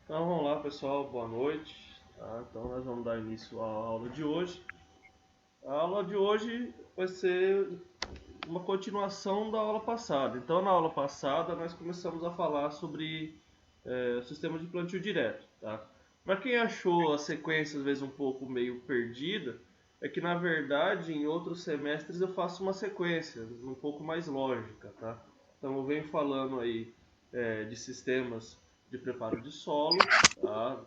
Então vamos lá, pessoal, boa noite. Tá? Então nós vamos dar início à aula de hoje. A aula de hoje vai ser uma continuação da aula passada. Então na aula passada nós começamos a falar sobre o sistema de plantio direto. Tá? Para quem achou a sequência às vezes um pouco meio perdida, é que na verdade em outros semestres eu faço uma sequência um pouco mais lógica. Tá? Então eu venho falando aí de sistemas de preparo de solo. Tá?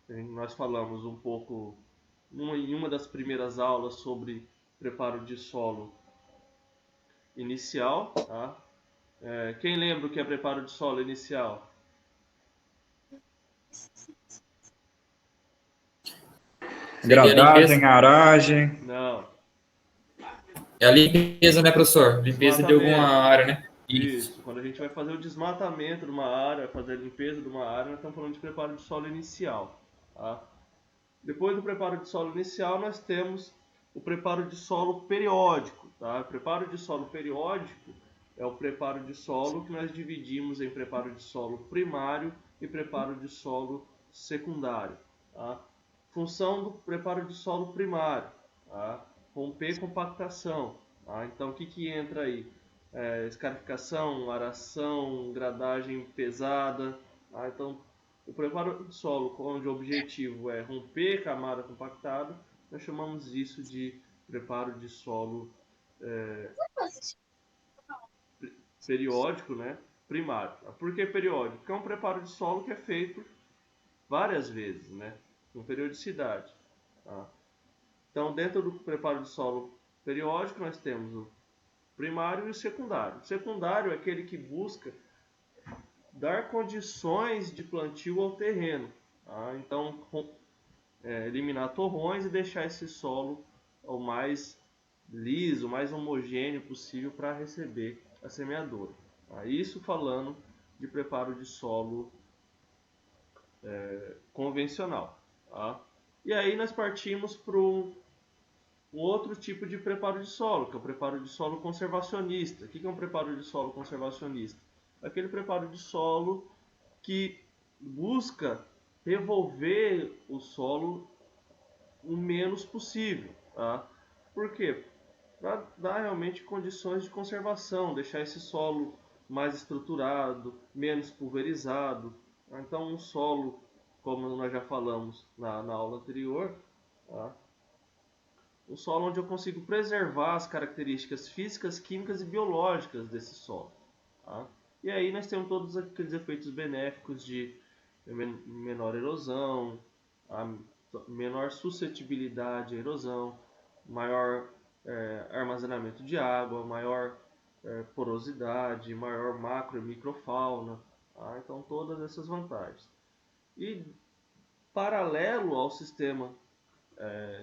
Nós falamos um pouco em uma das primeiras aulas sobre preparo de solo inicial. Tá? Quem lembra o que é preparo de solo inicial? Seria a Gradagem, limpeza. aragem. Não, É a limpeza, né, professor? Limpeza de alguma desmatamento. área, né? Isso. Isso, quando a gente vai fazer o desmatamento de uma área, fazer a limpeza de uma área, nós estamos falando de preparo de solo inicial. Tá? Depois do preparo de solo inicial, nós temos o preparo de solo periódico. Tá? O preparo de solo periódico é o preparo de solo que nós dividimos em preparo de solo primário e preparo de solo secundário. Tá? Função do preparo de solo primário: tá? Romper compactação. Tá? Então, o que entra aí? Escarificação, aração, gradagem pesada. Tá? Então, o preparo de solo, onde o objetivo é romper camada compactada, nós chamamos isso de preparo de solo periódico, né? Primário. Por que periódico? Porque é um preparo de solo que é feito várias vezes, né? Com periodicidade. Tá? Então, dentro do preparo de solo periódico, nós temos o primário e o secundário. O secundário é aquele que busca dar condições de plantio ao terreno. Tá? Então, eliminar torrões e deixar esse solo o mais liso, o mais homogêneo possível para receber a semeadura. Tá? Isso falando de preparo de solo convencional. Tá? E aí nós partimos para um outro tipo de preparo de solo, que é o preparo de solo conservacionista. O que é um preparo de solo conservacionista? Aquele preparo de solo que busca revolver o solo o menos possível. Tá? Por quê? Para dar realmente condições de conservação, deixar esse solo mais estruturado, menos pulverizado. Tá? Então, um solo, como nós já falamos na aula anterior, tá? Um solo onde eu consigo preservar as características físicas, químicas e biológicas desse solo. Tá? E aí nós temos todos aqueles efeitos benéficos de menor erosão, a menor suscetibilidade à erosão, maior armazenamento de água, maior porosidade, maior macro e microfauna. Tá? Então todas essas vantagens. E paralelo ao sistema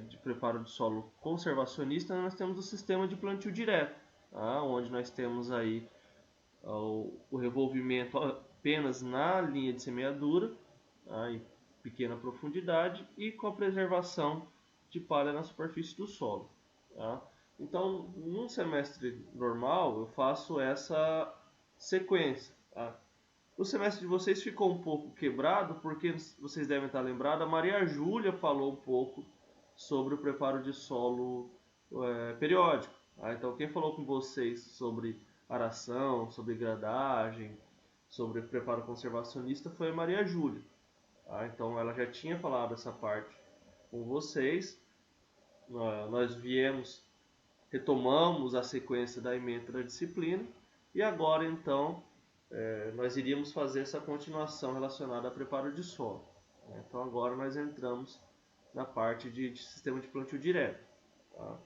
de preparo de solo conservacionista, nós temos o sistema de plantio direto, tá? Onde nós temos aí o revolvimento apenas na linha de semeadura, tá? Em pequena profundidade e com a preservação de palha na superfície do solo. Tá? Então, num semestre normal, eu faço essa sequência. Tá? O semestre de vocês ficou um pouco quebrado, porque vocês devem estar lembrados, a Maria Júlia falou um pouco sobre o preparo de solo periódico. Tá? Então, quem falou com vocês sobre aração, sobre gradagem, sobre preparo conservacionista foi a Maria Júlia. Tá? Então, ela já tinha falado essa parte com vocês. Nós retomamos a sequência da ementa da disciplina e agora, então, nós iríamos fazer essa continuação relacionada a preparo de solo. Então, agora nós entramos na parte de sistema de plantio direto. Tá?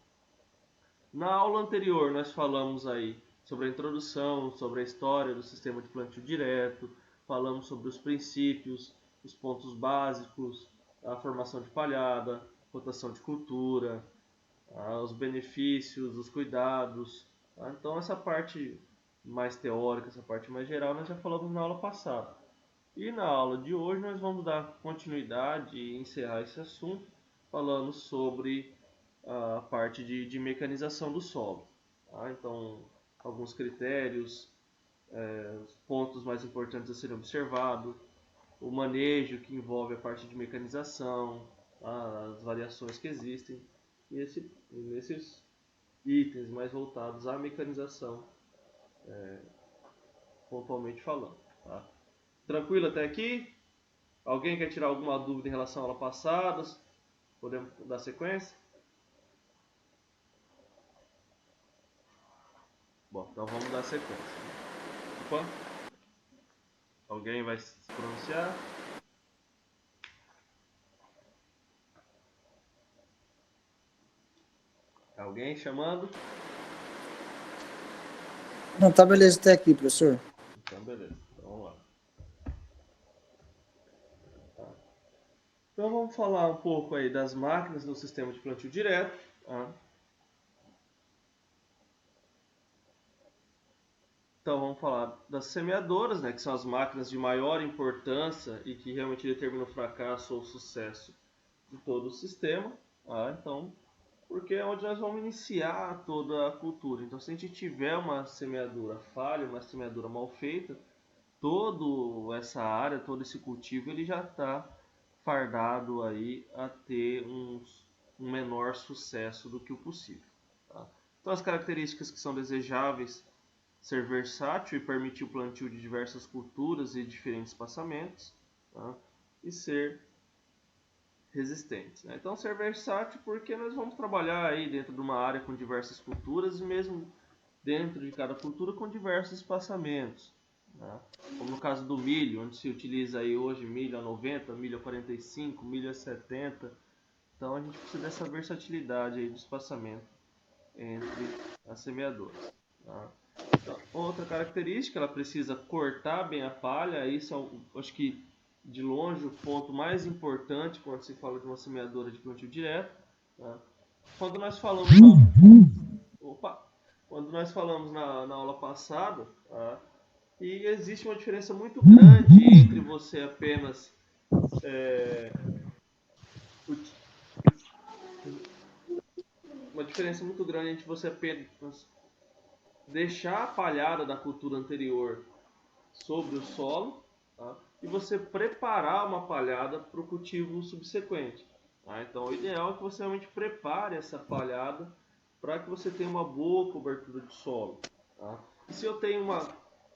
Na aula anterior nós falamos aí sobre a introdução, sobre a história do sistema de plantio direto, falamos sobre os princípios, os pontos básicos, a formação de palhada, rotação de cultura, os benefícios, os cuidados. Tá? Então essa parte mais teórica, essa parte mais geral, nós já falamos na aula passada. E na aula de hoje nós vamos dar continuidade e encerrar esse assunto falando sobre a parte de mecanização do solo. Tá? Então, alguns critérios, pontos mais importantes a serem observados, o manejo que envolve a parte de mecanização, as variações que existem, e nesses itens mais voltados à mecanização, pontualmente falando. Tá? Tranquilo até aqui? Alguém quer tirar alguma dúvida em relação à aula passada? Podemos dar sequência? Bom, então vamos dar sequência. Opa. Alguém vai se pronunciar? Alguém chamando? Não, tá beleza até aqui, professor. Então, beleza. Então, vamos lá. Tá. Então, vamos falar um pouco aí das máquinas do sistema de plantio direto. Tá? Então, vamos falar das semeadoras, né, que são as máquinas de maior importância e que realmente determinam o fracasso ou o sucesso de todo o sistema. Tá? Então, porque é onde nós vamos iniciar toda a cultura. Então, se a gente tiver uma semeadura falha, uma semeadura mal feita, toda essa área, todo esse cultivo, ele já está fardado aí a ter um menor sucesso do que o possível. Tá? Então, as características que são desejáveis: ser versátil e permitir o plantio de diversas culturas e diferentes espaçamentos, tá? E ser resistentes, né? Então, ser versátil porque nós vamos trabalhar aí dentro de uma área com diversas culturas e mesmo dentro de cada cultura com diversos espaçamentos, né? Como no caso do milho, onde se utiliza aí hoje milho a 90, milho a 45, milho a 70. Então, a gente precisa dessa versatilidade aí de espaçamento entre as semeadoras, tá? Então, outra característica, ela precisa cortar bem a palha. Isso é, acho que, de longe, o ponto mais importante quando se fala de uma semeadora de plantio direto. Tá? Quando nós falamos na aula passada, tá? E existe uma diferença muito grande entre você apenas deixar a palhada da cultura anterior sobre o solo, tá? E você preparar uma palhada para o cultivo subsequente. Tá? Então, o ideal é que você realmente prepare essa palhada para que você tenha uma boa cobertura de solo. Tá? E se eu tenho uma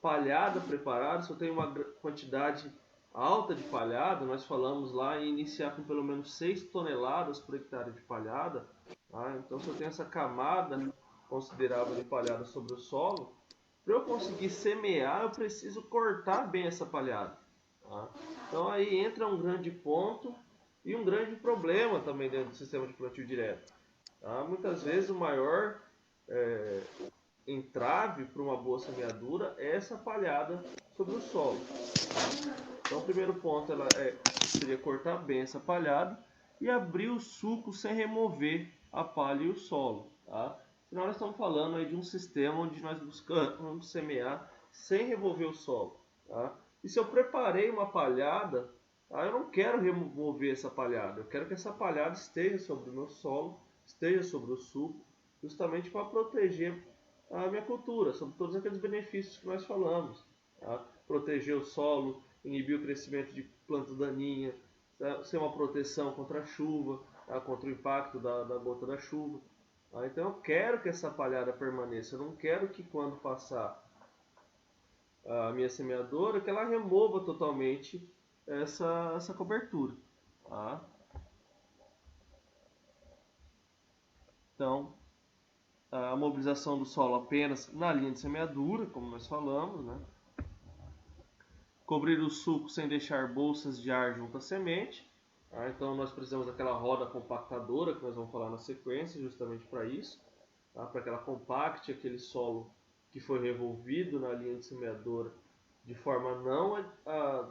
palhada preparada, se eu tenho uma quantidade alta de palhada, nós falamos lá em iniciar com pelo menos 6 toneladas por hectare de palhada. Tá? Então, se eu tenho essa camada considerável de palhada sobre o solo, para eu conseguir semear, eu preciso cortar bem essa palhada. Tá? Então aí entra um grande ponto e um grande problema também dentro do sistema de plantio direto. Tá? Muitas vezes o maior entrave para uma boa semeadura é essa palhada sobre o solo. Tá? Então o primeiro ponto seria cortar bem essa palhada e abrir o suco sem remover a palha e o solo. Tá? Senão nós estamos falando aí de um sistema onde nós buscamos semear sem remover o solo. Tá? E se eu preparei uma palhada, tá? Eu não quero remover essa palhada. Eu quero que essa palhada esteja sobre o meu solo, esteja sobre o suco, justamente para proteger a minha cultura, sobre todos aqueles benefícios que nós falamos. Tá? Proteger o solo, inibir o crescimento de plantas daninhas, tá? Ser uma proteção contra a chuva, tá? Contra o impacto da gota da chuva. Então eu quero que essa palhada permaneça, eu não quero que quando passar a minha semeadora, que ela remova totalmente essa cobertura. Tá? Então, a mobilização do solo apenas na linha de semeadura, como nós falamos, né? Cobrir o suco sem deixar bolsas de ar junto à semente. Tá? Então nós precisamos daquela roda compactadora que nós vamos falar na sequência, justamente para isso. Tá? Para que ela compacte aquele solo que foi revolvido na linha de semeadora, de forma não a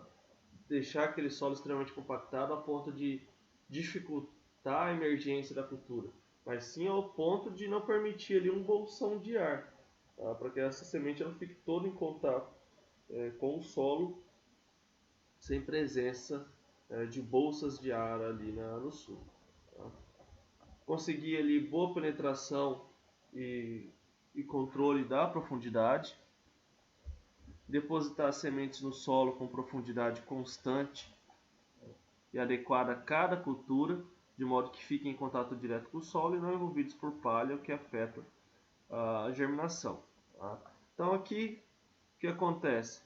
deixar aquele solo extremamente compactado a ponto de dificultar a emergência da cultura, mas sim ao ponto de não permitir ali um bolsão de ar, tá? Para que essa semente ela fique toda em contato com o solo, sem presença de bolsas de ar ali no sul. Tá? Conseguir ali boa penetração e controle da profundidade. Depositar as sementes no solo com profundidade constante e adequada a cada cultura, de modo que fiquem em contato direto com o solo e não envolvidos por palha, o que afeta a germinação. Tá? Então aqui, o que acontece?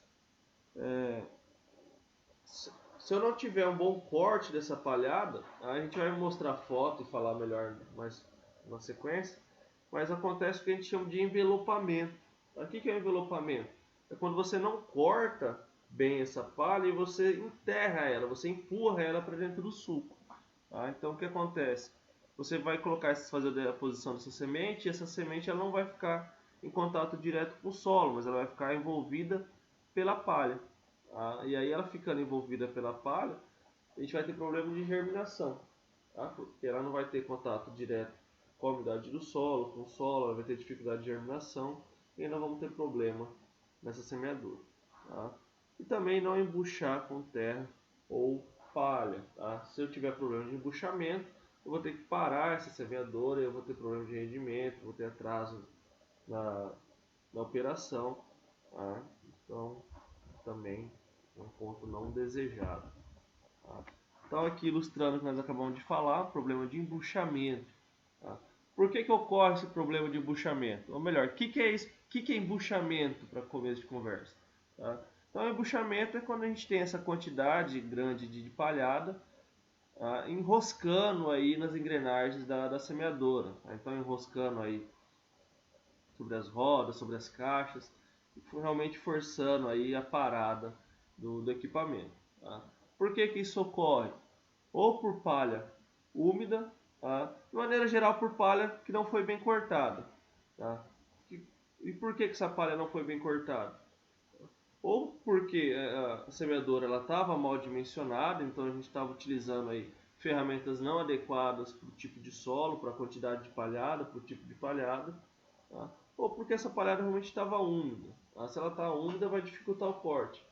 Se eu não tiver um bom corte dessa palhada, a gente vai mostrar foto e falar melhor mais na sequência, mas acontece o que a gente chama de envelopamento. O que é envelopamento? É quando você não corta bem essa palha e você enterra ela, você empurra ela para dentro do suco. Tá? Então o que acontece? Você vai colocar, fazer a posição dessa semente, e essa semente ela não vai ficar em contato direto com o solo, mas ela vai ficar envolvida pela palha. Tá? E aí ela ficando envolvida pela palha, a gente vai ter problema de germinação, tá? Porque ela não vai ter contato direto com a umidade do solo, com o solo, ela vai ter dificuldade de germinação e ainda vamos ter problema nessa semeadura. Tá? E também não embuchar com terra ou palha. Tá? Se eu tiver problema de embuchamento, eu vou ter que parar essa semeadora, eu vou ter problema de rendimento, vou ter atraso na operação. Tá? Então, também é um ponto não desejado. Tá? Então, aqui ilustrando o que nós acabamos de falar, problema de embuchamento. Tá? Por que ocorre esse problema de embuchamento? Ou melhor, o que é isso? O que é embuchamento para começo de conversa? Tá? Então, embuchamento é quando a gente tem essa quantidade grande de palhada enroscando aí nas engrenagens da semeadora. Tá? Então, enroscando aí sobre as rodas, sobre as caixas, realmente forçando aí a parada do equipamento. Tá? Por que isso ocorre? Ou por palha úmida, tá? De maneira geral por palha que não foi bem cortada. Tá? E por que essa palha não foi bem cortada? Ou porque a semeadora estava mal dimensionada, então a gente estava utilizando aí ferramentas não adequadas para o tipo de solo, para a quantidade de palhada, para o tipo de palhada. Tá? Ou porque essa palhada realmente estava úmida. Tá? Se ela está úmida, vai dificultar o corte.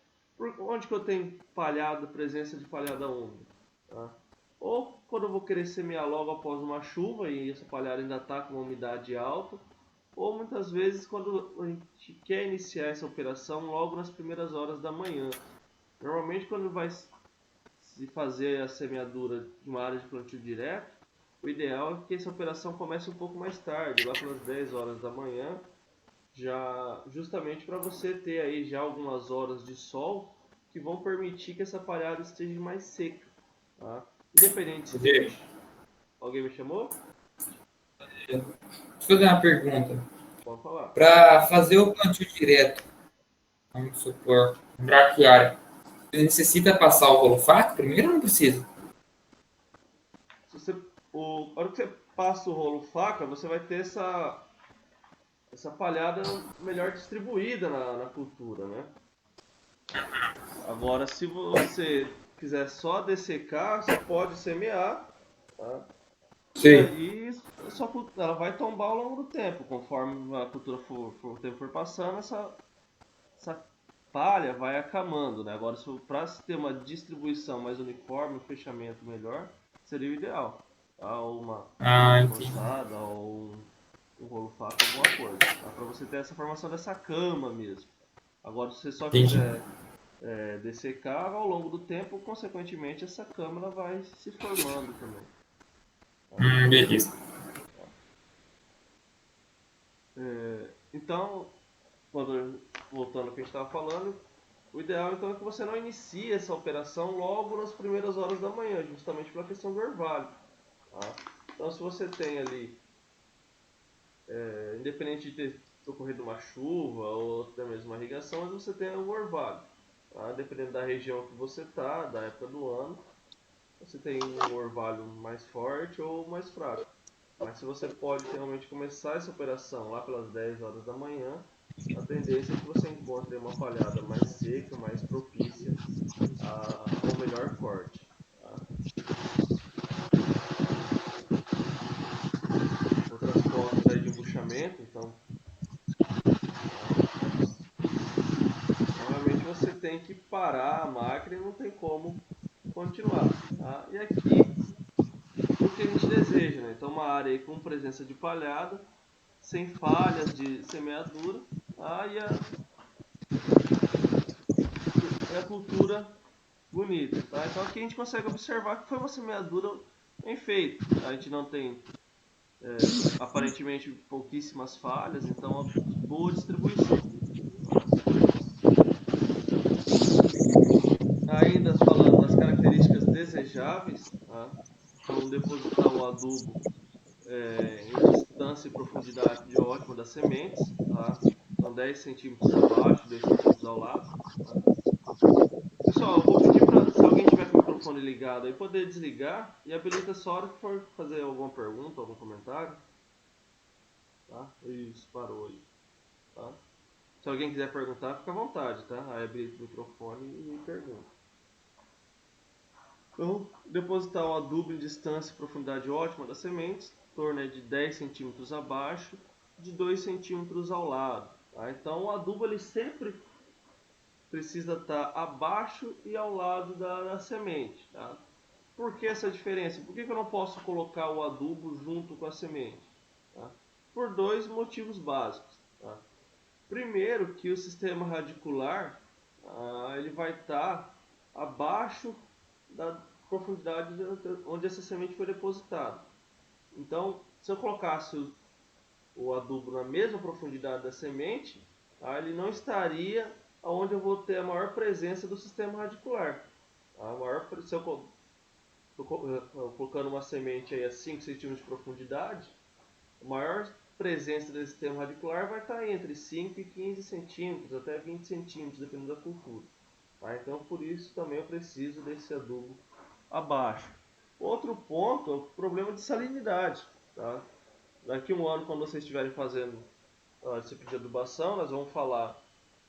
Onde que eu tenho palhada, presença de palhada úmida? Tá? Ou quando eu vou querer semear logo após uma chuva e essa palhada ainda está com uma umidade alta, ou muitas vezes quando a gente quer iniciar essa operação logo nas primeiras horas da manhã. Normalmente quando vai se fazer a semeadura de uma área de plantio direto, o ideal é que essa operação comece um pouco mais tarde, lá pelas 10 horas da manhã, já justamente para você ter aí já algumas horas de sol que vão permitir que essa palhada esteja mais seca. Tá? Independente se... Alguém me chamou? Deixa eu fazer uma pergunta. Pode falar. Para fazer o plantio direto, vamos supor, braquiária, você necessita passar o rolo faca primeiro ou não precisa? A hora que você passa o rolo faca, você vai ter essa palhada melhor distribuída na cultura, né? Agora, se você quiser só dessecar, você pode semear, tá? Sim. E aí ela vai tombar ao longo do tempo, conforme a cultura o tempo for passando, essa palha vai acamando, né? Agora, para ter uma distribuição mais uniforme, um fechamento melhor, seria o ideal. Tá? Ou uma roçada, ou um rolo faca, alguma coisa. Tá? Para você ter essa formação dessa cama mesmo. Agora, se você só quiser dessecar, ao longo do tempo, consequentemente, essa cama ela vai se formando também. Beleza. Então, voltando ao que a gente estava falando, o ideal então é que você não inicie essa operação logo nas primeiras horas da manhã, justamente pela questão do orvalho. Tá? Então, se você tem ali, independente de ter ocorrido uma chuva ou até mesmo uma irrigação, mas você tem um orvalho. Tá? Dependendo da região que você está, da época do ano, você tem um orvalho mais forte ou mais fraco. Mas se você pode realmente começar essa operação lá pelas 10 horas da manhã, a tendência é que você encontre uma palhada mais seca, mais propícia ao melhor corte. Tá? Outras fotos aí de embuchamento, então normalmente você tem que parar a máquina e não tem como continuar. Tá? E aqui o que a gente deseja, né? Então uma área aí com presença de palhada, sem falhas de semeadura, tá? E a cultura bonita, tá? Então aqui a gente consegue observar que foi uma semeadura bem feita. A gente não tem aparentemente pouquíssimas falhas, então uma boa distribuição. Ainda falando das características desejáveis, tá? Então depositar o adubo em distância e profundidade ótima das sementes, tá? Então 10 centímetros abaixo, 2 centímetros ao lado. Tá? Pessoal, eu vou pedir para, se alguém tiver com o microfone ligado aí, poder desligar e habilita só a hora que for fazer alguma pergunta, algum comentário. Tá? Isso, parou aí. Tá? Se alguém quiser perguntar, fica à vontade, tá? Aí habilita o microfone e pergunta. Então, depositar o adubo em distância e profundidade ótima das sementes, em torno de 10 centímetros abaixo, de 2 centímetros ao lado. Tá? Então, o adubo ele sempre precisa estar abaixo e ao lado da semente. Tá? Por que essa diferença? Por que eu não posso colocar o adubo junto com a semente? Tá? Por dois motivos básicos. Tá? Primeiro, que o sistema radicular ele vai estar abaixo da profundidade onde essa semente foi depositada. Então, se eu colocasse o adubo na mesma profundidade da semente, ele não estaria onde eu vou ter a maior presença do sistema radicular. Se eu estou colocando uma semente aí a 5 centímetros de profundidade, a maior presença desse sistema radicular vai estar entre 5 e 15 centímetros, até 20 centímetros, dependendo da cultura. Tá? Então, por isso também eu preciso desse adubo abaixo. Outro ponto é o problema de salinidade. Tá? Daqui a um ano, quando vocês estiverem fazendo esse tipo de adubação, nós vamos falar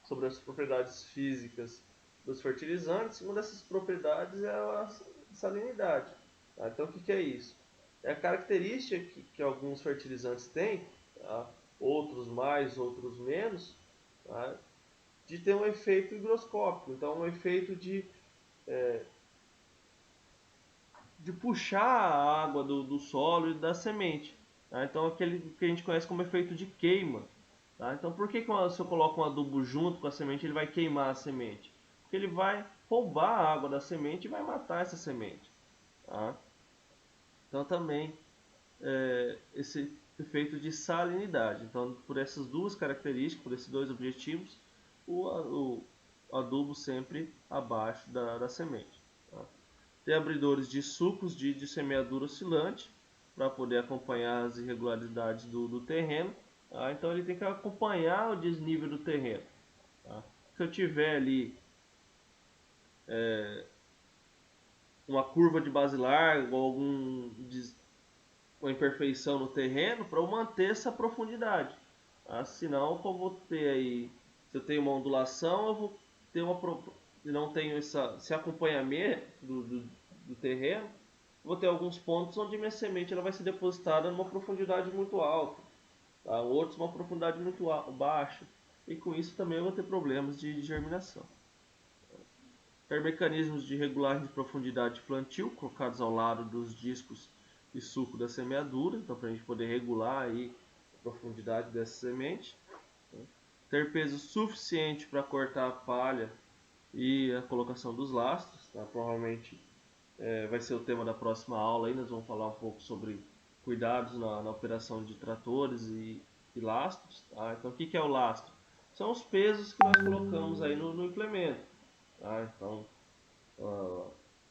sobre as propriedades físicas dos fertilizantes. Uma dessas propriedades é a salinidade. Tá? Então, o que é isso? É a característica que alguns fertilizantes têm, tá? Outros mais, outros menos, tá? De ter um efeito higroscópico. Então, um efeito de puxar a água do solo e da semente. Tá? Então, aquele que a gente conhece como efeito de queima. Tá? Então, por que se eu coloco um adubo junto com a semente, ele vai queimar a semente? Porque ele vai roubar a água da semente e vai matar essa semente. Tá? Então, também esse efeito de salinidade. Então, por essas duas características, por esses dois objetivos, o adubo sempre abaixo da semente. Tá? Tem abridores de sucos de semeadura oscilante para poder acompanhar as irregularidades do terreno. Tá? Então ele tem que acompanhar o desnível do terreno. Tá? Se eu tiver ali uma curva de base larga ou uma imperfeição no terreno, para eu manter essa profundidade. Tá? Senão eu vou ter aí, se eu tenho uma ondulação, eu vou ter se não tenho esse acompanhamento do terreno, vou ter alguns pontos onde minha semente ela vai ser depositada numa profundidade muito alta, tá? Outros uma profundidade muito baixa, e com isso também eu vou ter problemas de germinação. Ter mecanismos de regulagem de profundidade de plantio colocados ao lado dos discos e suco da semeadura, então para a gente poder regular aí a profundidade dessa semente. Ter peso suficiente para cortar a palha e a colocação dos lastros, tá? Provavelmente vai ser o tema da próxima aula, aí nós vamos falar um pouco sobre cuidados na operação de tratores e lastros. Tá? Então o que é o lastro? São os pesos que nós colocamos aí no implemento. Tá? Então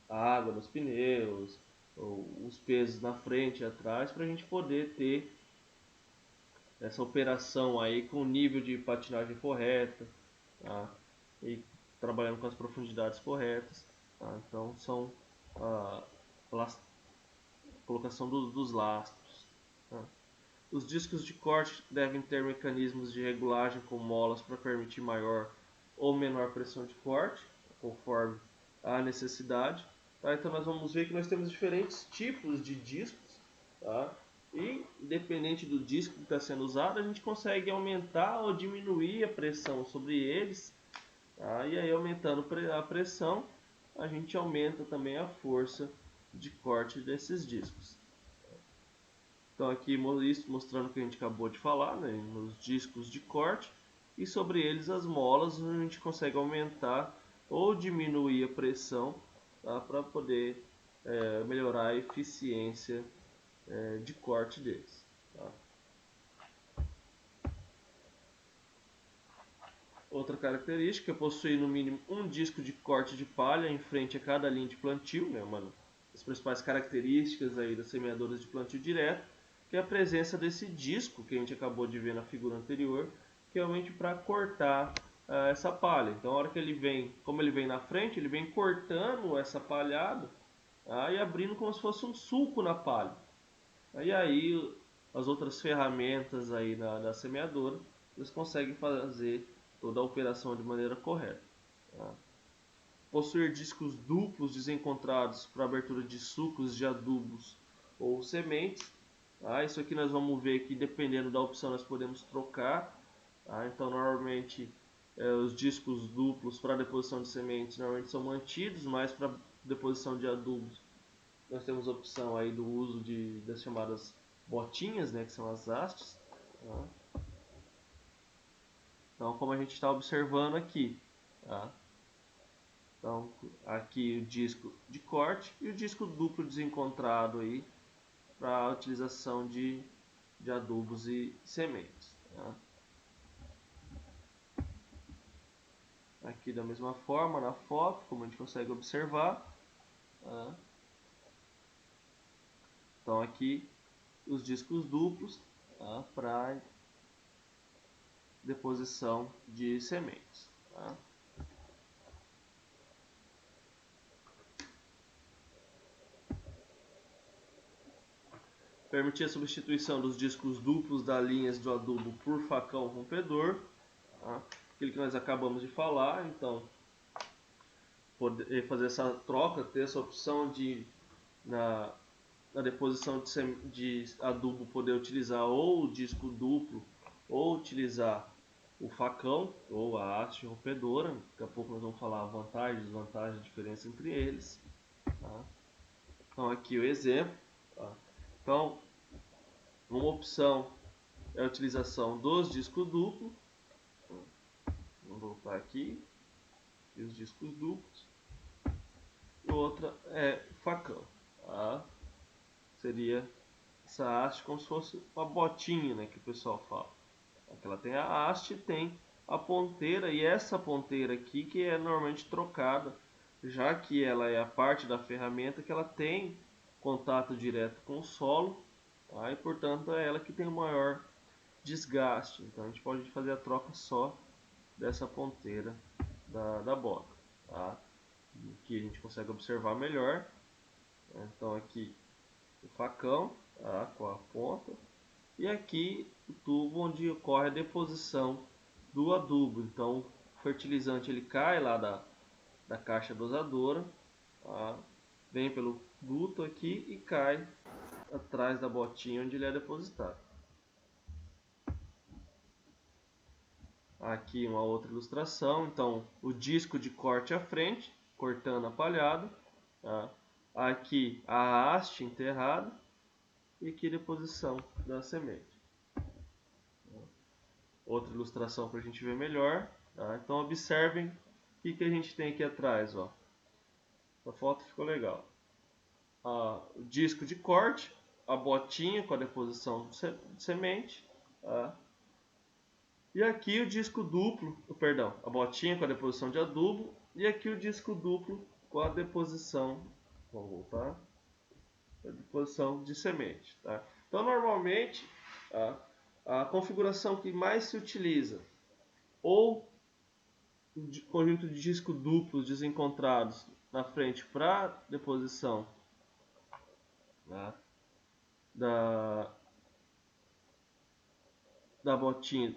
a água nos pneus, os pesos na frente e atrás, para a gente poder ter essa operação aí com o nível de patinagem correta, tá? E trabalhando com as profundidades corretas. Tá? Então são a colocação dos lastros. Tá? Os discos de corte devem ter mecanismos de regulagem com molas para permitir maior ou menor pressão de corte, conforme a necessidade. Tá? Então nós vamos ver que nós temos diferentes tipos de discos. Tá? E independente do disco que está sendo usado, a gente consegue aumentar ou diminuir a pressão sobre eles. Tá? E aí aumentando a pressão, a gente aumenta também a força de corte desses discos. Então aqui isso mostrando o que a gente acabou de falar, né, nos discos de corte, e sobre eles as molas, onde a gente consegue aumentar ou diminuir a pressão tá? Para poder melhorar a eficiência de corte deles. Tá? Outra característica é possuir no mínimo um disco de corte de palha em frente a cada linha de plantio, né? Uma das principais características aí das semeadoras de plantio direto, que é a presença desse disco que a gente acabou de ver na figura anterior, que é realmente para cortar essa palha. Então, a hora que ele vem, como ele vem na frente, ele vem cortando essa palhada e abrindo como se fosse um sulco na palha. E aí as outras ferramentas aí da semeadora, eles conseguem fazer toda a operação de maneira correta. Tá? Possuir discos duplos desencontrados para abertura de sucos de adubos ou sementes. Tá? Isso aqui nós vamos ver que dependendo da opção nós podemos trocar. Tá? Então normalmente os discos duplos para deposição de sementes normalmente são mantidos, mas para deposição de adubos nós temos a opção aí do uso das chamadas botinhas, né, que são as hastes. Tá? Então, como a gente está observando aqui, tá? Então, aqui o disco de corte e o disco duplo desencontrado aí para a utilização de adubos e sementes. Tá? Aqui da mesma forma na foto, como a gente consegue observar. Tá? Então aqui os discos duplos, tá? Para deposição de sementes. Tá? Permitir a substituição dos discos duplos das linhas do adubo por facão rompedor. Tá? Aquilo que nós acabamos de falar. Então, poder fazer essa troca, ter essa opção de na deposição de adubo poder utilizar ou o disco duplo ou utilizar o facão ou a haste rompedora. Daqui a pouco nós vamos falar a vantagem, desvantagem, a diferença entre eles. Tá? Então aqui o exemplo. Tá? Então uma opção é a utilização dos discos duplos. Vamos voltar aqui. E os discos duplos. E outra é facão. Tá? Seria essa haste como se fosse uma botinha, né, que o pessoal fala. Aqui ela tem a haste e tem a ponteira, e essa ponteira aqui que é normalmente trocada, já que ela é a parte da ferramenta que ela tem contato direto com o solo, tá? E portanto é ela que tem o maior desgaste. Então a gente pode fazer a troca só dessa ponteira da bota, tá? Aqui a gente consegue observar melhor. Então aqui o facão, tá? Com a ponta, e aqui o tubo onde ocorre a deposição do adubo. Então o fertilizante ele cai lá da caixa dosadora, tá? Vem pelo duto aqui e cai atrás da botinha onde ele é depositado. Aqui uma outra ilustração. Então o disco de corte à frente, cortando a palhada, tá? Aqui a haste enterrada e aqui a deposição da semente. Outra ilustração para a gente ver melhor. Tá? Então observem o que a gente tem aqui atrás. Ó. A foto ficou legal. O disco de corte, a botinha com a deposição de semente. Tá? E aqui o disco duplo, perdão, a botinha com a deposição de adubo. E aqui o disco duplo com a deposição, vamos voltar, a deposição de semente. Tá? Então normalmente a configuração que mais se utiliza, ou conjunto de disco duplos desencontrados na frente para deposição, né, da botinha,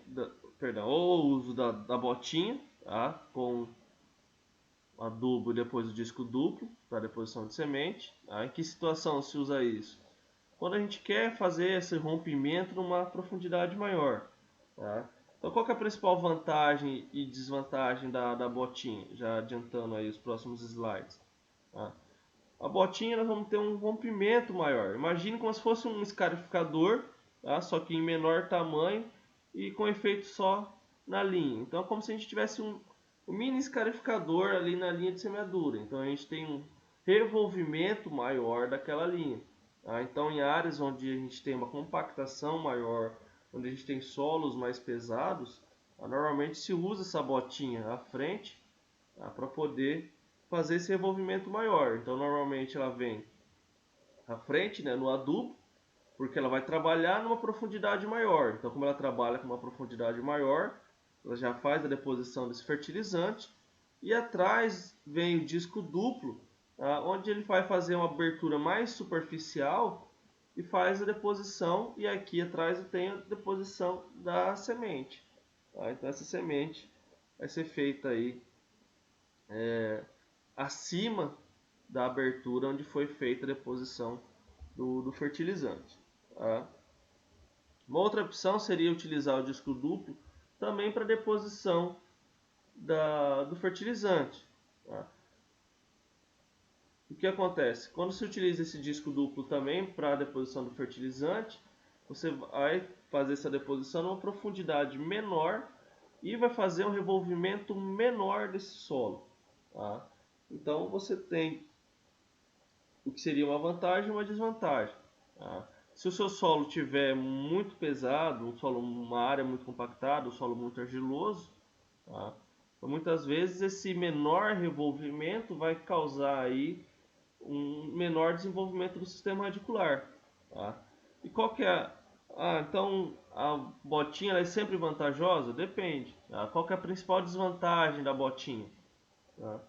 perdão, ou o uso da botinha, tá, com adubo e depois o disco duplo para deposição de semente. Tá? Em que situação se usa isso? Quando a gente quer fazer esse rompimento numa profundidade maior. Tá? Então qual que é a principal vantagem e desvantagem da botinha? Já adiantando aí os próximos slides. Tá? A botinha nós vamos ter um rompimento maior. Imagine como se fosse um escarificador, tá? Só que em menor tamanho e com efeito só na linha. Então é como se a gente tivesse um mini escarificador ali na linha de semeadura. Então a gente tem revolvimento maior daquela linha. Tá? Então, em áreas onde a gente tem uma compactação maior, onde a gente tem solos mais pesados, normalmente se usa essa botinha à frente, tá? Para poder fazer esse revolvimento maior. Então, normalmente ela vem à frente, né, no adubo, porque ela vai trabalhar numa profundidade maior. Então, como ela trabalha com uma profundidade maior, ela já faz a deposição desse fertilizante. E atrás vem o disco duplo, tá? Onde ele vai fazer uma abertura mais superficial e faz a deposição. E aqui atrás eu tenho a deposição da semente. Tá? Então, essa semente vai ser feita aí acima da abertura onde foi feita a deposição do fertilizante. Tá? Uma outra opção seria utilizar o disco duplo também para deposição do fertilizante. Tá? O que acontece? Quando se utiliza esse disco duplo também para a deposição do fertilizante, você vai fazer essa deposição numa profundidade menor e vai fazer um revolvimento menor desse solo. Tá? Então você tem o que seria uma vantagem e uma desvantagem. Tá? Se o seu solo tiver muito pesado, uma área muito compactada, um solo muito argiloso, tá? Então, muitas vezes esse menor revolvimento vai causar aí um menor desenvolvimento do sistema radicular. Tá? E qual que é então a botinha ela é sempre vantajosa? Depende. Tá? Qual que é a principal desvantagem da botinha? Tá?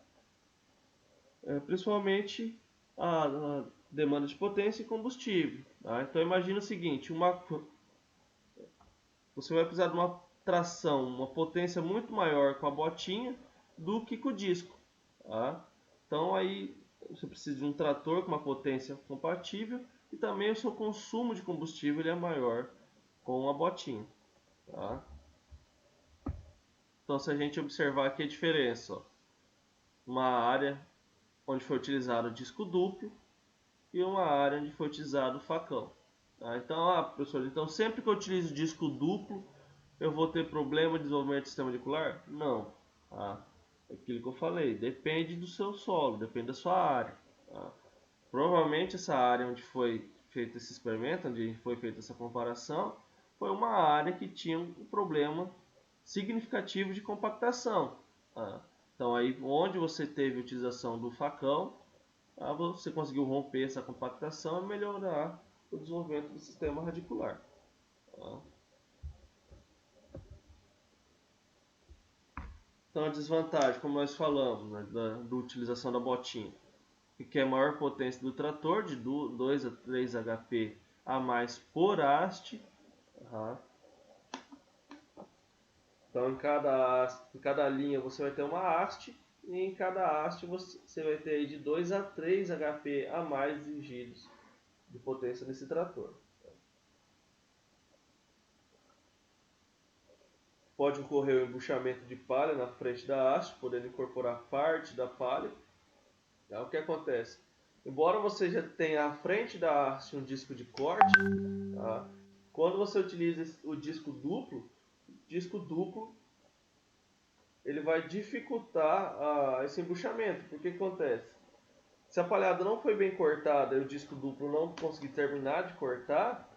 Principalmente a demanda de potência e combustível. Tá? Então imagina o seguinte, você vai precisar de uma tração, uma potência muito maior com a botinha do que com o disco. Tá? Então aí você precisa de um trator com uma potência compatível e também o seu consumo de combustível ele é maior com a botinha. Tá? Então se a gente observar aqui a diferença, ó, uma área onde foi utilizado o disco duplo e uma área onde foi utilizado o facão. Tá? Então, professor, então sempre que eu utilizo disco duplo, eu vou ter problema de desenvolvimento do sistema radicular? Não. Tá? Aquilo que eu falei, depende do seu solo, depende da sua área. Tá? Provavelmente essa área onde foi feito esse experimento, onde foi feita essa comparação, foi uma área que tinha um problema significativo de compactação. Tá? Então aí onde você teve a utilização do facão, você conseguiu romper essa compactação e melhorar o desenvolvimento do sistema radicular. Tá? Então a desvantagem, como nós falamos, né, da utilização da botinha, que é a maior potência do trator, de 2 a 3 HP a mais por haste. Tá? Então em cada linha você vai ter uma haste, e em cada haste você vai ter aí de 2 a 3 HP a mais exigidos de potência nesse trator. Pode ocorrer o embuchamento de palha na frente da haste, podendo incorporar parte da palha. O que acontece? Embora você já tenha à frente da haste um disco de corte, tá? Quando você utiliza o disco duplo ele vai dificultar esse embuchamento. Porque que acontece? Se a palhada não foi bem cortada e o disco duplo não conseguir terminar de cortar,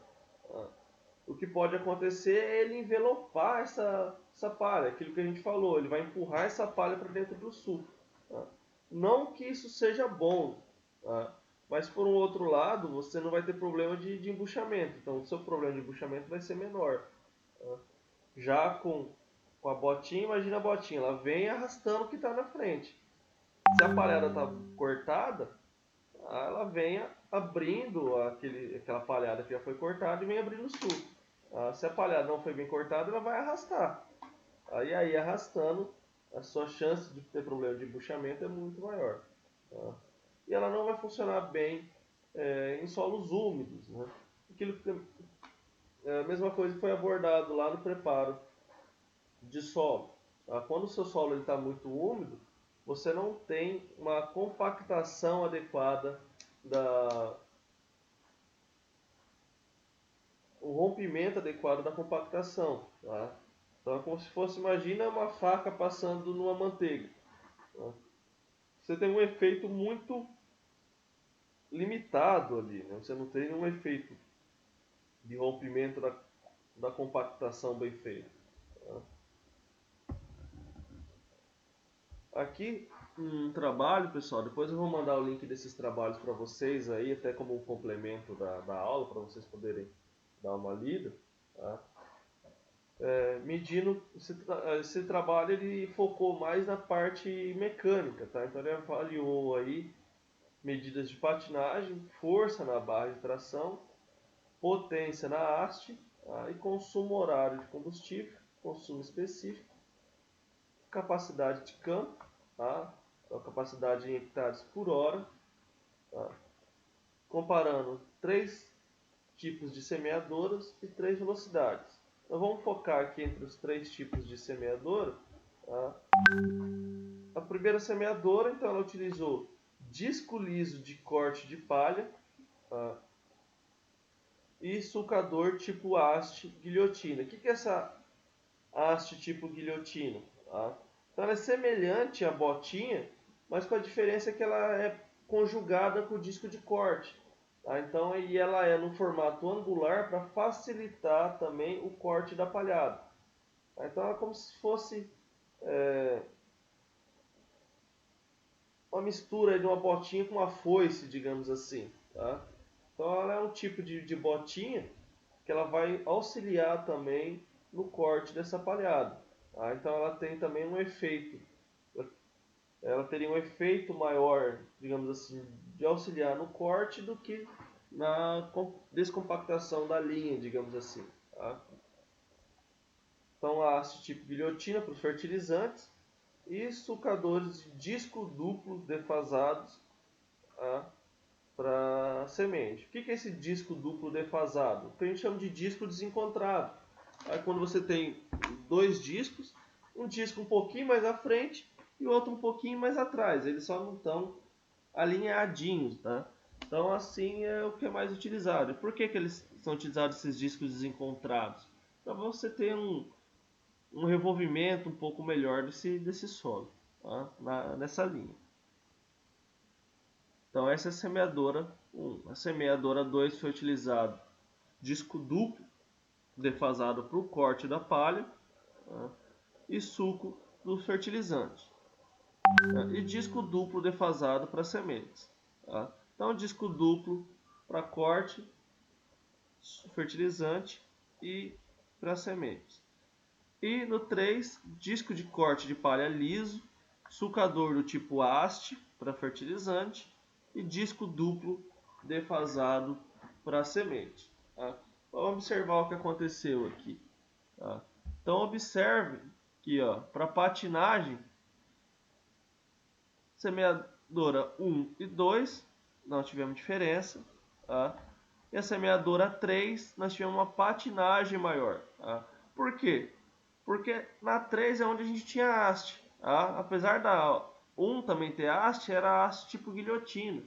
o que pode acontecer é ele envelopar essa palha, aquilo que a gente falou, ele vai empurrar essa palha para dentro do sulco. Tá? Não que isso seja bom, tá? Mas por um outro lado, você não vai ter problema de embuchamento, então o seu problema de embuchamento vai ser menor. Tá? Já com a botinha, imagina a botinha, ela vem arrastando o que está na frente. Se a palhada está cortada, ela vem abrindo aquela palhada que já foi cortada e vem abrindo o sulco. Se a palhada não foi bem cortada, ela vai arrastar. Aí arrastando, a sua chance de ter problema de embuchamento é muito maior. Tá? E ela não vai funcionar bem em solos úmidos. Né? A mesma coisa que foi abordado lá no preparo de solo. Tá? Quando o seu solo está muito úmido, você não tem uma compactação adequada o rompimento adequado da compactação. Tá? Então é como se fosse, imagina uma faca passando numa manteiga. Tá? Você tem um efeito muito limitado ali, né? Você não tem nenhum efeito de rompimento da compactação bem feito. Tá? Aqui um trabalho, pessoal, depois eu vou mandar o link desses trabalhos para vocês aí, até como um complemento da aula, para vocês poderem dar uma lida. Tá? Medindo, esse trabalho ele focou mais na parte mecânica, tá? Então ele avaliou aí medidas de patinagem, força na barra de tração, potência na haste, tá? E consumo horário de combustível, consumo específico, capacidade de campo, tá? Então, capacidade em hectares por hora, tá? Comparando 3 tipos de semeadoras e 3 velocidades. Então vamos focar aqui entre os 3 tipos de semeadora. Tá? A primeira semeadora, então, ela utilizou disco liso de corte de palha, tá? E sulcador tipo haste guilhotina. O que é essa haste tipo guilhotina? Tá? Então ela é semelhante à botinha, mas com a diferença que ela é conjugada com o disco de corte. Tá? Então aí ela é no formato angular para facilitar também o corte da palhada. Tá? Então ela é como se fosse uma mistura de uma botinha com uma foice, digamos assim. Tá? Então ela é um tipo de botinha que ela vai auxiliar também no corte dessa palhada. Tá? Então ela tem também um efeito, ela teria um efeito maior, digamos assim, de auxiliar no corte do que na descompactação da linha, digamos assim. Tá? Então a haste tipo guilhotina para os fertilizantes e sulcadores de disco duplo defasados, tá? Para semente. O que é esse disco duplo defasado? O que a gente chama de disco desencontrado. Aí quando você tem 2 discos, um disco um pouquinho mais à frente e o outro um pouquinho mais atrás. Eles só não estão alinhadinhos, tá? Então assim é o que é mais utilizado. E por que eles são utilizados esses discos desencontrados? Para você ter um revolvimento um pouco melhor desse solo, tá? Nessa linha. Então essa é a semeadora 1. A semeadora 2 foi utilizado disco duplo defasado para o corte da palha, tá? E suco do fertilizante. Tá? E disco duplo defasado para sementes. Tá? Então disco duplo para corte, fertilizante e para sementes. E no 3, disco de corte de palha liso, sulcador do tipo haste para fertilizante e disco duplo defasado para semente. Tá? Vamos observar o que aconteceu aqui. Tá? Então observe que para patinagem, semeadora 1 e 2 nós tivemos diferença. Tá? E a semeadora 3 nós tivemos uma patinagem maior. Tá? Por quê? Porque na 3 é onde a gente tinha haste. Tá? Apesar da 1 também ter haste, era haste tipo guilhotina.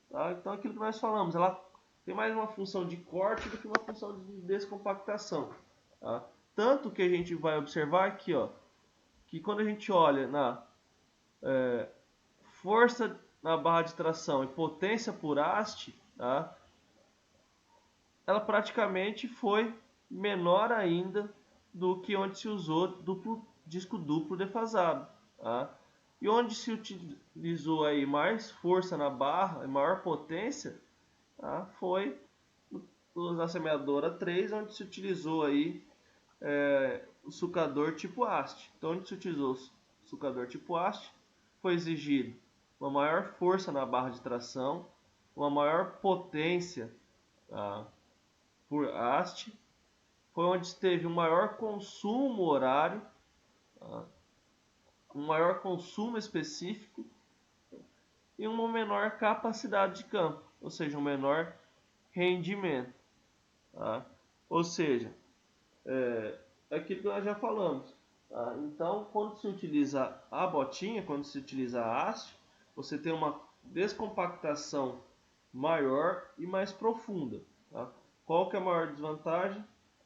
Tá? Então aquilo que nós falamos, ela tem mais uma função de corte do que uma função de descompactação. Tá? Tanto que a gente vai observar aqui, que quando a gente olha na força na barra de tração e potência por haste, tá? Ela praticamente foi menor ainda do que onde se usou disco duplo defasado. Tá? E onde se utilizou aí mais força na barra e maior potência, tá? Foi na semeadora 3, onde se utilizou aí o sulcador tipo haste. Então, onde se utilizou o sulcador tipo haste, foi exigido uma maior força na barra de tração, uma maior potência por haste, foi onde teve um maior consumo horário, um maior consumo específico e uma menor capacidade de campo, ou seja, um menor rendimento. Tá? Ou seja, aquilo que nós já falamos. Tá? Então, quando se utiliza a botinha, quando se utiliza a haste, você tem uma descompactação maior e mais profunda. Tá? Qual que é a maior desvantagem?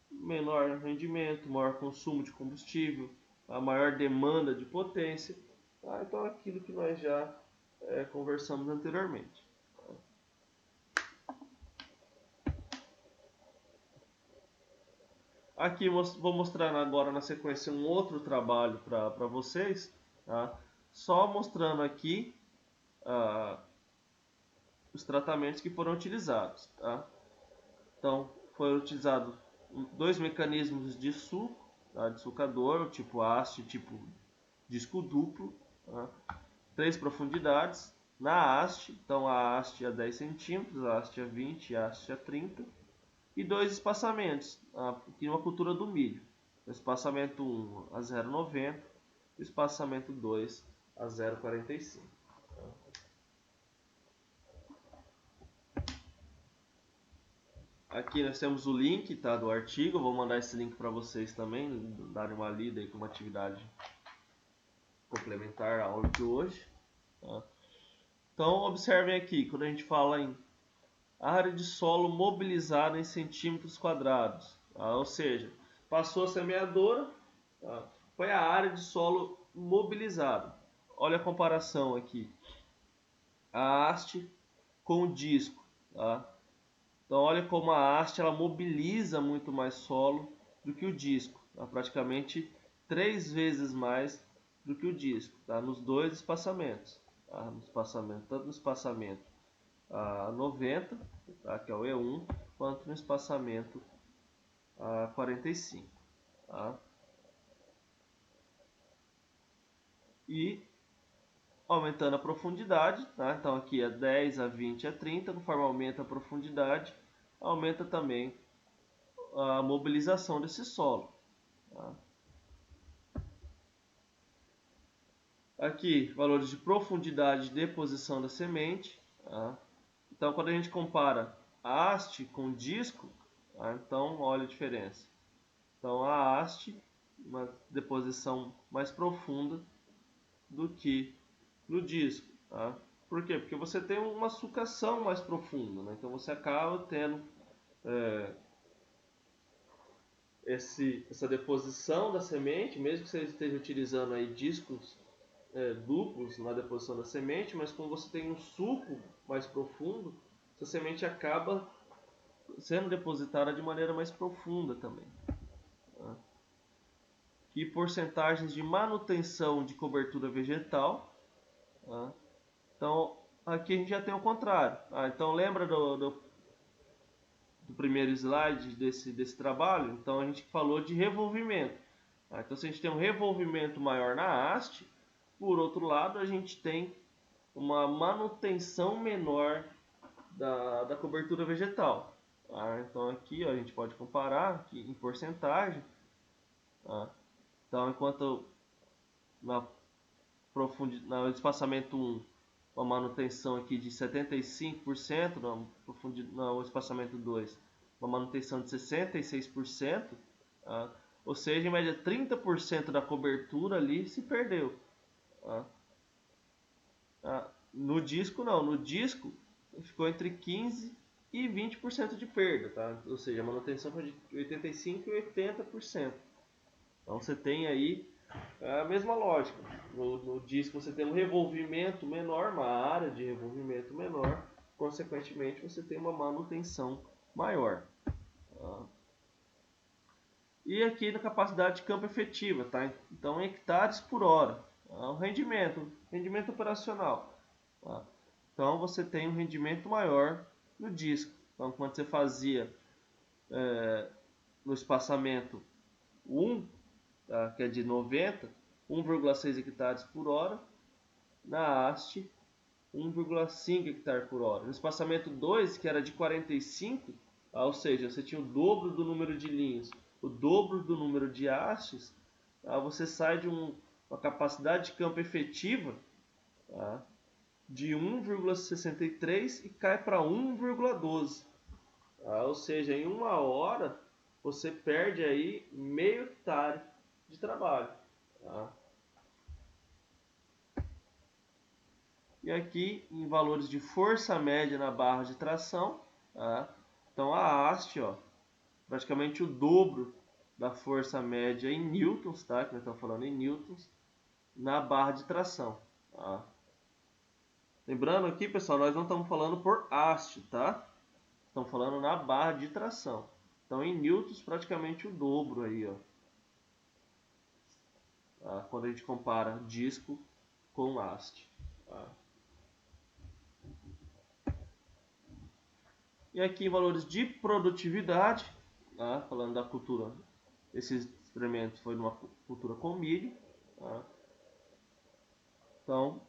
Menor rendimento, maior consumo de combustível, a maior demanda de potência. Tá? Então, aquilo que nós já conversamos anteriormente. Tá? Aqui vou mostrar agora na sequência um outro trabalho para vocês, tá? Só mostrando aqui os tratamentos que foram utilizados, tá? Então, foram utilizados 2 mecanismos de suco, tá? De sucador, tipo haste, tipo disco duplo, tá? 3 profundidades na haste, então a haste a 10 centímetros, a haste a 20, a haste a 30, e 2 espaçamentos, aqui uma cultura do milho, o espaçamento 1 a 0,90 e o espaçamento 2 a 0,45. Aqui nós temos o link, tá, do artigo. Eu vou mandar esse link para vocês também, darem uma lida aí com uma atividade complementar à aula de hoje. Tá? Então observem aqui, quando a gente fala em área de solo mobilizada em centímetros quadrados, tá? Ou seja, passou a semeadora, tá? Foi a área de solo mobilizada. Olha a comparação aqui, a haste com o disco, tá? Então olha como a haste ela mobiliza muito mais solo do que o disco, tá? Praticamente 3 vezes mais do que o disco, tá? Nos 2 espaçamentos, tá? Tanto no espaçamento 90, tá? Que é o E1, quanto no espaçamento 45. Tá? E aumentando a profundidade, tá? Então aqui é 10, a 20, a 30, conforme aumenta a profundidade, aumenta também a mobilização desse solo. Tá? Aqui, valores de profundidade de deposição da semente. Tá? Então, quando a gente compara a haste com disco, tá? Então olha a diferença. Então, a haste, uma deposição mais profunda do que no disco. Tá? Por quê? Porque você tem uma sucação mais profunda, né? Então você acaba tendo essa deposição da semente, mesmo que você esteja utilizando aí discos duplos na deposição da semente, mas quando você tem um suco mais profundo, essa semente acaba sendo depositada de maneira mais profunda também. Tá? E porcentagens de manutenção de cobertura vegetal. Tá? Então aqui a gente já tem o contrário. Então lembra do primeiro slide desse trabalho? Então a gente falou de revolvimento. Então se a gente tem um revolvimento maior na haste, por outro lado a gente tem uma manutenção menor da cobertura vegetal. Então aqui ó, a gente pode comparar aqui em porcentagem. Então enquanto no espaçamento 1, uma manutenção aqui de 75%, no espaçamento 2, uma manutenção de 66%, ou seja, em média 30% da cobertura ali se perdeu. No disco não, no disco ficou entre 15% e 20% de perda, tá? Ou seja, a manutenção foi de 85% e 80%. Então você tem aí a mesma lógica. No disco você tem um revolvimento menor, uma área de revolvimento menor, consequentemente você tem uma manutenção maior. Tá? E aqui na capacidade de campo efetiva, tá? Então em hectares por hora, o rendimento operacional. Tá? Então você tem um rendimento maior no disco. Então quando você fazia no espaçamento 1, tá? Que é de 90, 1,6 hectares por hora, na haste 1,5 hectare por hora. No espaçamento 2, que era de 45, ou seja, você tinha o dobro do número de linhas, o dobro do número de hastes, você sai de uma capacidade de campo efetiva de 1,63 e cai para 1,12. Ou seja, em uma hora você perde aí meio hectare de trabalho. E aqui em valores de força média na barra de tração, então a haste, praticamente o dobro da força média em newtons, tá? Que nós estamos falando em newtons, na barra de tração. Lembrando aqui, pessoal, nós não estamos falando por haste, tá? Estamos falando na barra de tração. Então em newtons praticamente o dobro aí, ó. Tá? Quando a gente compara disco com haste. Tá? E aqui valores de produtividade, tá? Falando da cultura, esse experimento foi numa cultura com milho. Tá? Então,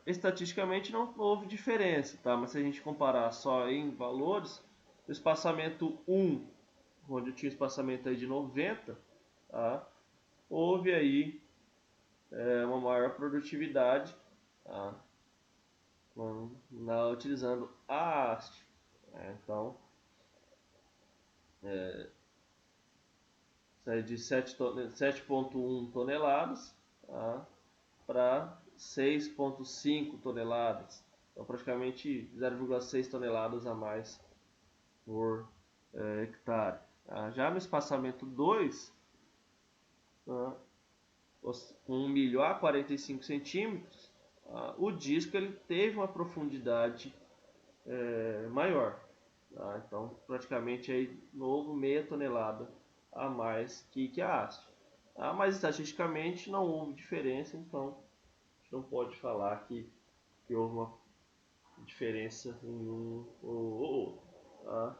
estatisticamente não houve diferença, tá? Mas se a gente comparar só em valores, o espaçamento 1, onde eu tinha espaçamento aí de 90, tá? Houve aí uma maior produtividade, tá? Utilizando a haste. Então, sai de 7,1 toneladas, tá? Para 6,5 toneladas. Então, praticamente 0,6 toneladas a mais por hectare. Tá? Já no espaçamento 2, tá? Com 1 milho a 45 centímetros, tá? O disco ele teve uma profundidade maior. Tá? Então, praticamente aí, novo meia tonelada a mais que a haste. Tá? Mas estatisticamente não houve diferença, então a gente não pode falar que houve uma diferença em um ou outro. Tá?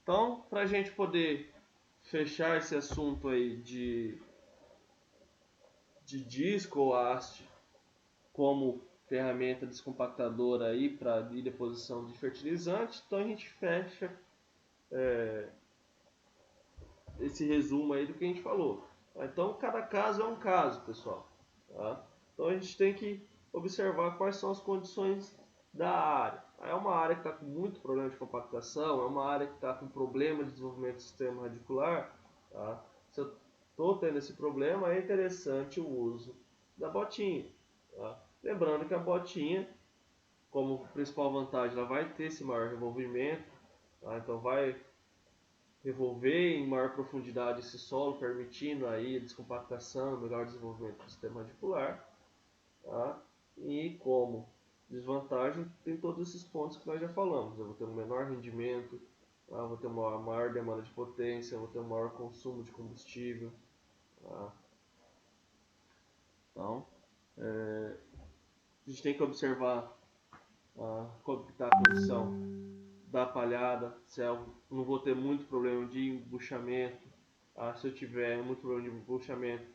Então, para a gente poder fechar esse assunto aí de disco ou haste como ferramenta descompactadora aí para deposição de fertilizantes, então a gente fecha esse resumo aí do que a gente falou. Então, cada caso é um caso, pessoal. Tá? Então, a gente tem que observar quais são as condições da área. É uma área que está com muito problema de compactação, é uma área que está com problema de desenvolvimento do sistema radicular. Tá? Se eu estou tendo esse problema, é interessante o uso da botinha. Tá? Lembrando que a botinha, como principal vantagem, ela vai ter esse maior revolvimento. Tá? Então, vai revolver em maior profundidade esse solo, permitindo aí a descompactação, melhor desenvolvimento do sistema radicular. Tá? E como desvantagem, tem todos esses pontos que nós já falamos. Eu vou ter um menor rendimento, tá? Vou ter uma maior demanda de potência, vou ter um maior consumo de combustível. Tá? Então, a gente tem que observar como está a condição da palhada, se eu não vou ter muito problema de embuchamento. Se eu tiver muito problema de embuchamento,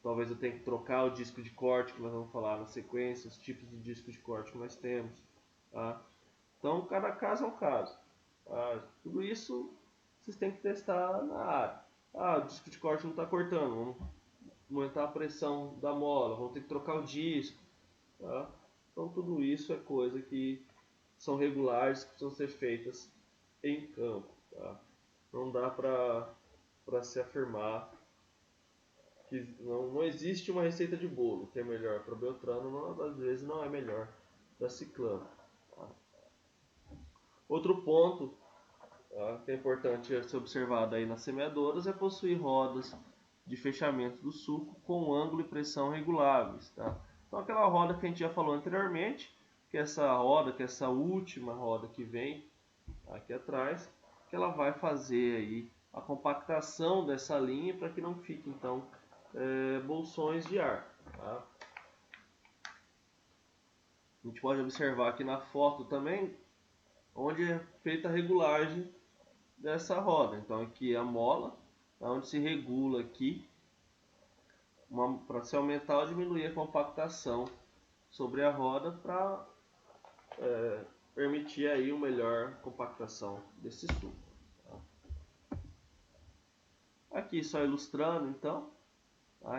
talvez eu tenha que trocar o disco de corte, que nós vamos falar na sequência, os tipos de disco de corte que nós temos. Tá? Então, cada caso é um caso. Tudo isso vocês têm que testar na área. O disco de corte não está cortando, vamos aumentar a pressão da mola, vamos ter que trocar o disco. Tá? Então, tudo isso é coisa que são regulares, que precisam ser feitas em campo. Tá? Não dá para se afirmar que não existe uma receita de bolo que é melhor para Beltrano, às vezes não é melhor para Ciclano. Tá? Outro ponto, tá, que é importante ser observado aí nas semeadoras é possuir rodas de fechamento do suco com ângulo e pressão reguláveis. Tá? Então aquela roda que a gente já falou anteriormente, que essa roda, que essa última roda que vem aqui atrás, que ela vai fazer aí a compactação dessa linha para que não fique então bolsões de ar. Tá? A gente pode observar aqui na foto também onde é feita a regulagem dessa roda. Então aqui é a mola, onde se regula aqui para se aumentar ou diminuir a compactação sobre a roda para permitir aí uma melhor compactação desse suco. Tá? Aqui só ilustrando então,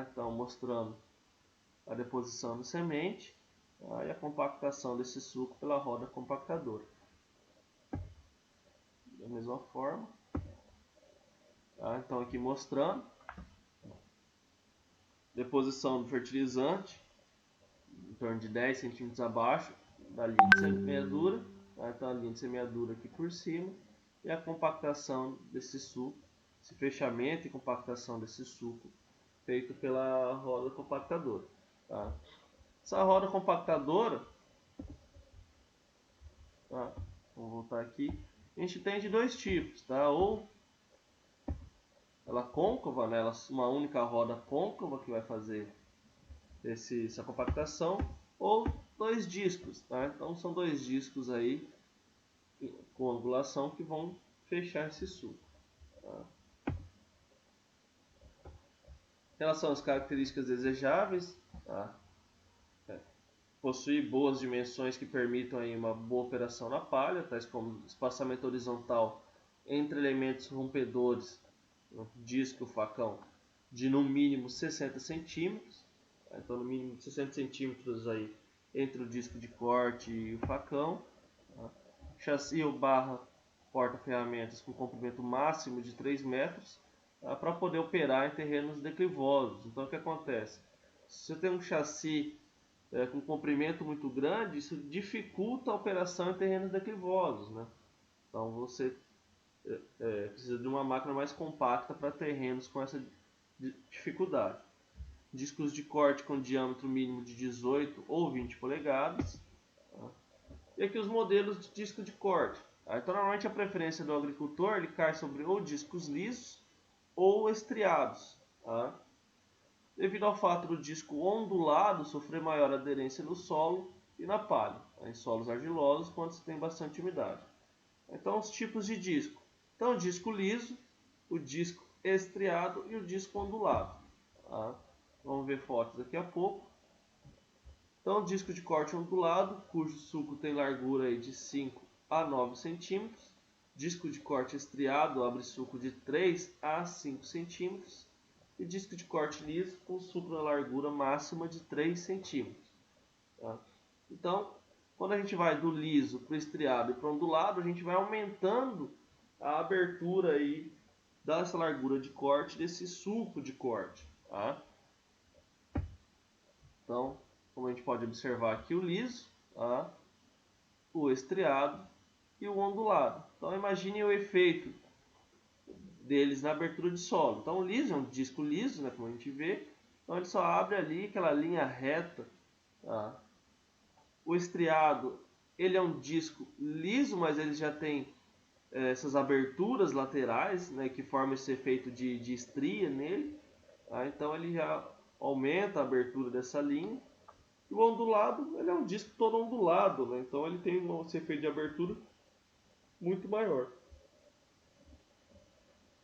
então mostrando a deposição da semente e a compactação desse suco pela roda compactadora. Da mesma forma, então aqui mostrando deposição do fertilizante em torno de 10 centímetros abaixo da linha de semeadura, então a linha de semeadura aqui por cima e a compactação desse suco, esse fechamento e compactação desse suco feito pela roda compactadora. Tá? Essa roda compactadora Tá? Vamos voltar aqui. A gente tem de dois tipos, tá? Ou ela côncava, né? Uma única roda côncava que vai fazer essa compactação, ou dois discos, tá? Então são dois discos aí com angulação que vão fechar esse suco. Tá? Em relação às características desejáveis, tá? Possui boas dimensões que permitam aí uma boa operação na palha, tais como espaçamento horizontal entre elementos rompedores, no disco e o facão, de no mínimo 60 centímetros. Tá? Então, no mínimo 60 centímetros aí entre o disco de corte e o facão. Tá? Chassi ou barra porta-ferramentas com comprimento máximo de 3 metros, tá? Para poder operar em terrenos declivosos. Então, o que acontece? Se você tem um chassi com comprimento muito grande, isso dificulta a operação em terrenos declivosos, né? Então você precisa de uma máquina mais compacta para terrenos com essa dificuldade. Discos de corte com diâmetro mínimo de 18 ou 20 polegadas. Tá? E aqui os modelos de disco de corte. Tá? Então normalmente a preferência do agricultor ele cai sobre ou discos lisos ou estriados. Tá? Devido ao fato do disco ondulado sofrer maior aderência no solo e na palha, em solos argilosos quando se tem bastante umidade. Então, os tipos de disco. Então, o disco liso, o disco estriado e o disco ondulado. Tá? Vamos ver fotos daqui a pouco. Então, o disco de corte ondulado, cujo sulco tem largura aí de 5 a 9 centímetros. Disco de corte estriado abre sulco de 3 a 5 centímetros. E disco de corte liso com sulco na largura máxima de 3 centímetros. Tá? Então, quando a gente vai do liso para o estriado e para o ondulado, a gente vai aumentando a abertura aí dessa largura de corte, desse sulco de corte. Tá? Então, como a gente pode observar aqui, o liso, tá? O estriado e o ondulado. Então, imagine o efeito deles na abertura de solo. Então, o liso é um disco liso, né, como a gente vê. Então, ele só abre ali aquela linha reta. Tá? O estriado, ele é um disco liso, mas ele já tem essas aberturas laterais, né, que formam esse efeito de estria nele. Tá? Então, ele já aumenta a abertura dessa linha. E o ondulado, ele é um disco todo ondulado, né? Então, ele tem esse efeito de abertura muito maior.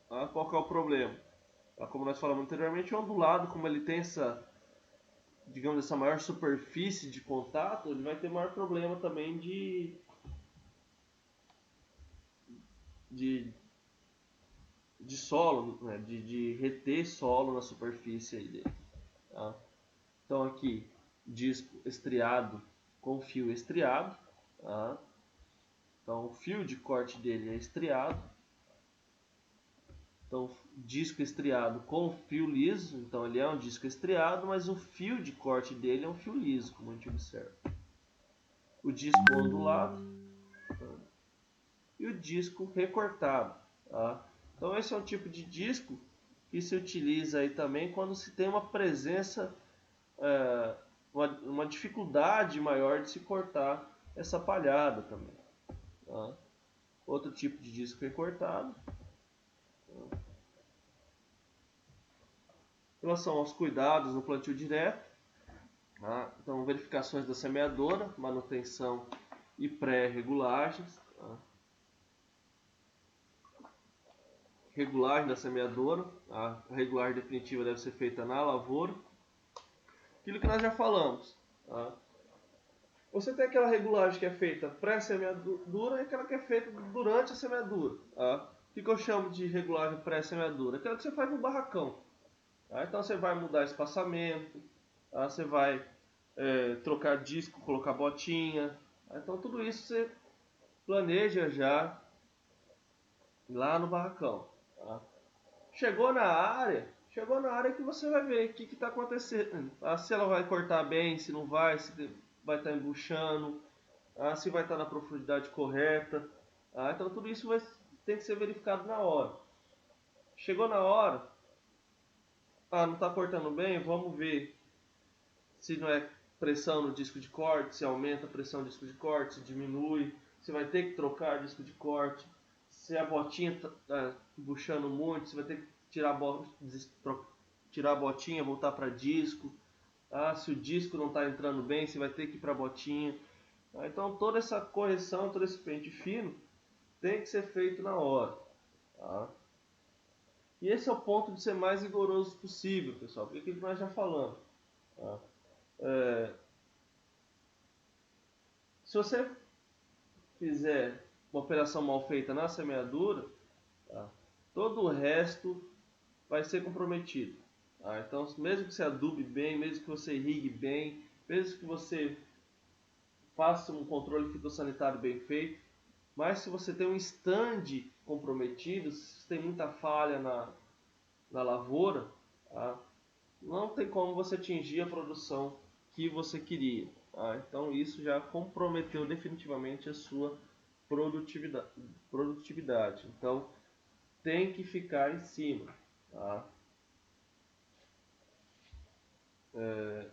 Ah, qual que é o problema? Como nós falamos anteriormente, o ondulado, como ele tem essa, digamos, essa maior superfície de contato, ele vai ter maior problema também de solo, né? de reter solo na superfície aí dele. Tá? Então aqui, disco estriado com fio estriado. Tá? Então o fio de corte dele é estriado. Então, disco estriado com fio liso, então ele é um disco estriado, mas o fio de corte dele é um fio liso, como a gente observa. O disco ondulado, tá? E o disco recortado. Tá? Então, esse é um tipo de disco que se utiliza aí também quando se tem uma presença, uma dificuldade maior de se cortar essa palhada também. Tá? Outro tipo de disco recortado. Tá? Em relação aos cuidados no plantio direto, tá? Então verificações da semeadora, manutenção e pré-regulagens. Tá? Regulagem da semeadora, a regulagem definitiva deve ser feita na lavoura. Aquilo que nós já falamos. Tá? Você tem aquela regulagem que é feita pré-semeadura e aquela que é feita durante a semeadura. Tá? O que eu chamo de regulagem pré-semeadura? Aquela que você faz no barracão. Tá? Então você vai mudar espaçamento, tá? Você vai trocar disco, colocar botinha. Tá? Então tudo isso você planeja já lá no barracão. Tá? Chegou na área que você vai ver o que está acontecendo. Tá? Se ela vai cortar bem, se não vai, se vai estar embuchando, tá? Se vai estar na profundidade correta. Tá? Então tudo isso tem que ser verificado na hora. Chegou na hora, não está cortando bem, vamos ver se não é pressão no disco de corte, se aumenta a pressão no disco de corte, se diminui. você vai ter que trocar disco de corte. Se a botinha tá buchando muito, você vai ter que tirar a botinha, voltar para disco. Se o disco não está entrando bem, você vai ter que ir para a botinha. Então toda essa correção, todo esse pente fino tem que ser feito na hora. Tá? E esse é o ponto de ser mais rigoroso possível, pessoal, porque é aquilo que nós já falamos. Tá? Se você fizer uma operação mal feita na semeadura, tá? Todo o resto vai ser comprometido. Tá? Então, mesmo que você adube bem, mesmo que você irrigue bem, mesmo que você faça um controle fitossanitário bem feito, mas se você tem um stand comprometido, se tem muita falha na lavoura, tá? Não tem como você atingir a produção que você queria. Tá? Então isso já comprometeu definitivamente a sua produtividade. Então tem que ficar em cima. Tá? Em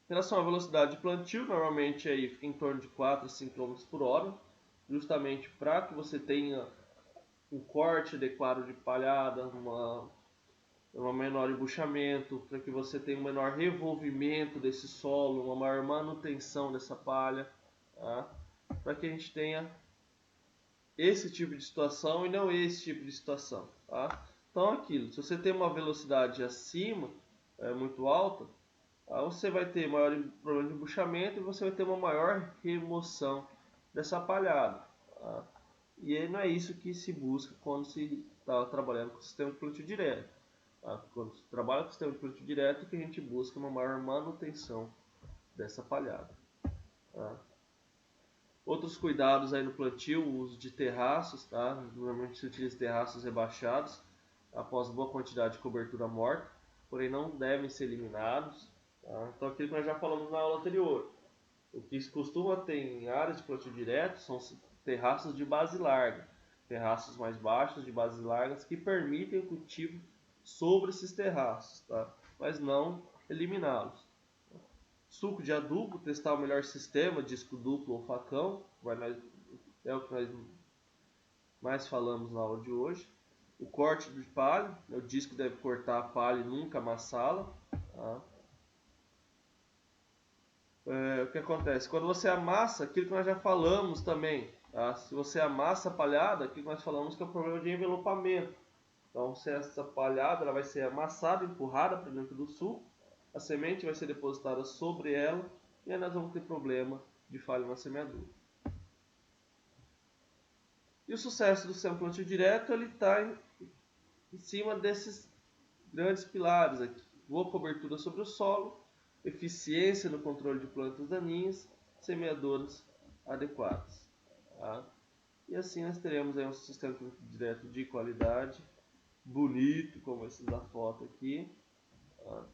relação à velocidade de plantio, normalmente aí fica em torno de 4 a 5 km por hora, justamente para que você tenha um corte adequado de palhada, um menor embuchamento, para que você tenha um menor revolvimento desse solo, uma maior manutenção dessa palha, tá? Para que a gente tenha esse tipo de situação e não esse tipo de situação. Tá? Então aquilo, se você tem uma velocidade acima, muito alta, você vai ter maior problema de embuchamento e você vai ter uma maior remoção dessa palhada. Tá? E aí não é isso que se busca quando se está trabalhando com o sistema de plantio direto. Tá? Quando se trabalha com o sistema de plantio direto, que a gente busca uma maior manutenção dessa palhada. Tá? Outros cuidados aí no plantio, o uso de terraços. Tá? Normalmente se utiliza terraços rebaixados após boa quantidade de cobertura morta, porém não devem ser eliminados. Tá? Então aquilo que nós já falamos na aula anterior. O que se costuma ter em áreas de plantio direto são terraços de base larga, terraços mais baixos de bases largas que permitem o cultivo sobre esses terraços, tá? Mas não eliminá-los. Suco de adubo, testar o melhor sistema, disco duplo ou facão, é o que nós mais falamos na aula de hoje. O corte de palha, o disco deve cortar a palha e nunca amassá-la. Tá? O que acontece? Quando você amassa, aquilo que nós já falamos também, tá? Se você amassa a palhada, aquilo que nós falamos que é o problema de envelopamento. Então, se essa palhada ela vai ser amassada, empurrada para dentro do suco, a semente vai ser depositada sobre ela e aí nós vamos ter problema de falha na semeadura. E o sucesso do sistema plantio direto ele está em cima desses grandes pilares aqui: boa cobertura sobre o solo, eficiência no controle de plantas daninhas, semeadoras adequadas. Tá? E assim nós teremos aí um sistema direto de qualidade, bonito, como esse da foto aqui. Tá?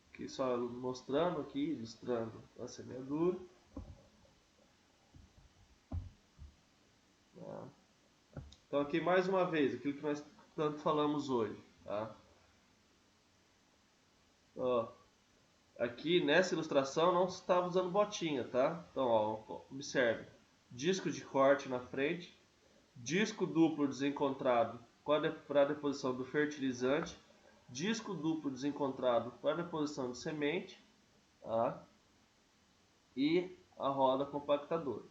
Aqui só mostrando aqui, ilustrando a semeadura. Tá? Então aqui mais uma vez, aquilo que nós tanto falamos hoje. Tá? Ó, aqui nessa ilustração não estava usando botinha, tá? Então, ó, observe: disco de corte na frente, disco duplo desencontrado para a deposição do fertilizante, disco duplo desencontrado para a deposição de semente, tá? E a roda compactadora.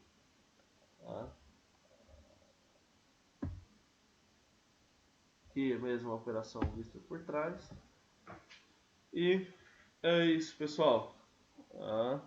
Tá? Aqui mesmo a operação vista por trás. E é isso, pessoal. Tá?